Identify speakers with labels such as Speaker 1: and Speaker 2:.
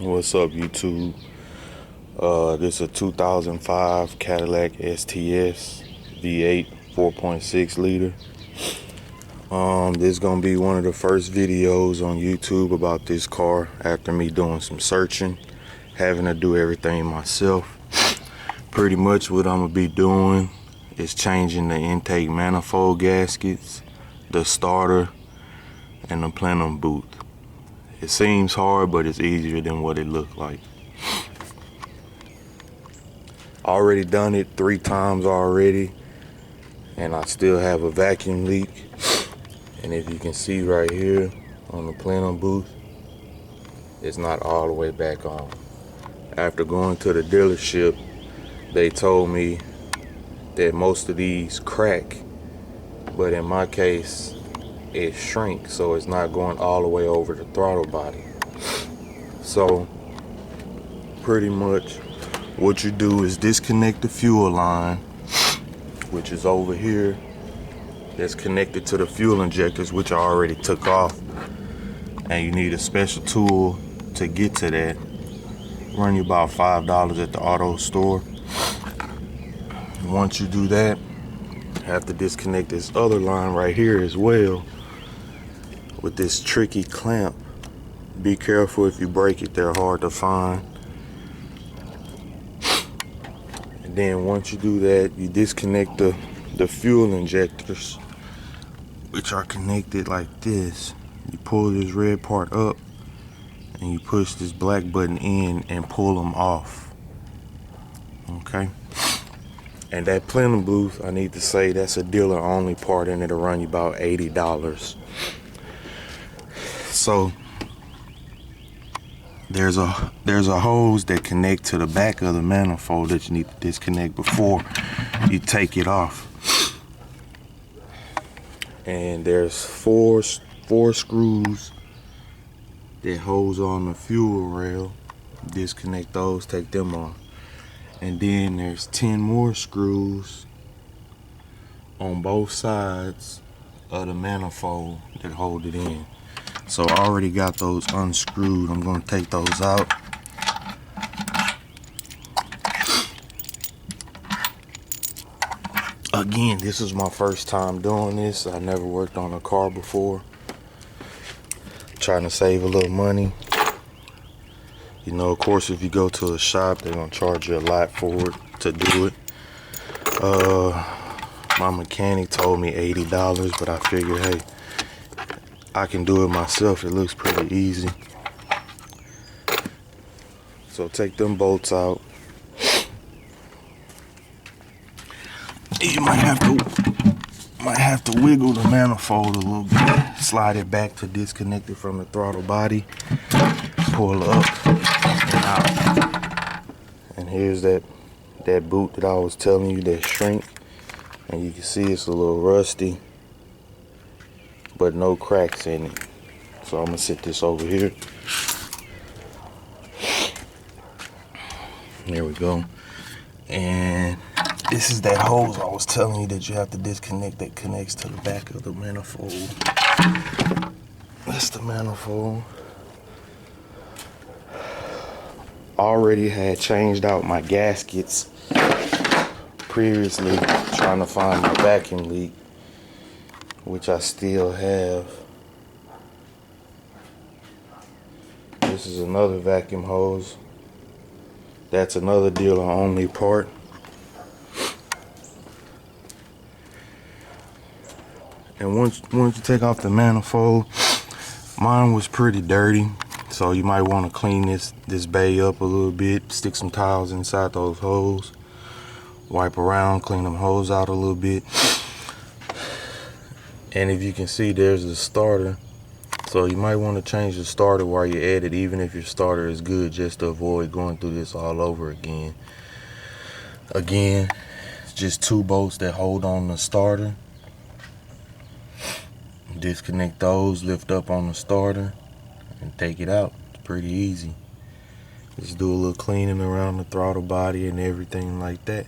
Speaker 1: What's up, YouTube? This is a 2005 Cadillac STS V8 4.6 liter. This is gonna be one of the first videos on YouTube about this car after me doing some searching, having to do everything myself. Pretty much what I'm gonna be doing is changing the intake manifold gaskets, the starter, and the plenum booth. It seems hard, but it's easier than what it looked like. Already done it 3 times already, and I still have a vacuum leak. And if you can see right here on the plenum booth, it's not all the way back on. After going to the dealership, they told me that most of these crack, but in my case it shrinks, so it's not going all the way over the throttle body. So pretty much what you do is disconnect the fuel line, which is over here, that's connected to the fuel injectors, which I already took off, and you need a special tool to get to that. Run you about $5 at the auto store. Once you do that, you have to disconnect this other line right here as well with this tricky clamp. Be careful if you break it, they're hard to find. And then once you do that, you disconnect the fuel injectors, which are connected like this. You pull this red part up and you push this black button in and pull them off. Okay? And that plenum booth, I need to say, that's a dealer only part, and it'll run you about $80. So there's a hose that connect to the back of the manifold that you need to disconnect before you take it off. And there's four screws that hose on the fuel rail. Disconnect those, take them off. And then there's 10 more screws on both sides of the manifold that hold it in. So I already got those unscrewed. I'm gonna take those out. Again, this is my first time doing this. I never worked on a car before. Trying to save a little money. You know, of course, if you go to a shop, they're gonna charge you a lot for it to do it. My mechanic told me $80, but I figured, hey, I can do it myself. It looks pretty easy. So take them bolts out. You might have to wiggle the manifold a little bit. Slide it back to disconnect it from the throttle body. Pull up and out. And here's that boot that I was telling you that shrink. And you can see it's a little rusty, but no cracks in it. So I'm gonna sit this over here. There we go. And this is that hose I was telling you that you have to disconnect that connects to the back of the manifold. That's the manifold. Already had changed out my gaskets previously, trying to find my vacuum leak, which I still have. This is another vacuum hose. That's another dealer only part. And once you take off the manifold, mine was pretty dirty, so you might want to clean this bay up a little bit. Stick some towels inside those holes. Wipe around, clean them holes out a little bit. And if you can see, there's the starter. So you might want to change the starter while you're at it, even if your starter is good, just to avoid going through this all over again. Again, it's just 2 bolts that hold on the starter. Disconnect those, lift up on the starter, and take it out. It's pretty easy. Just do a little cleaning around the throttle body and everything like that.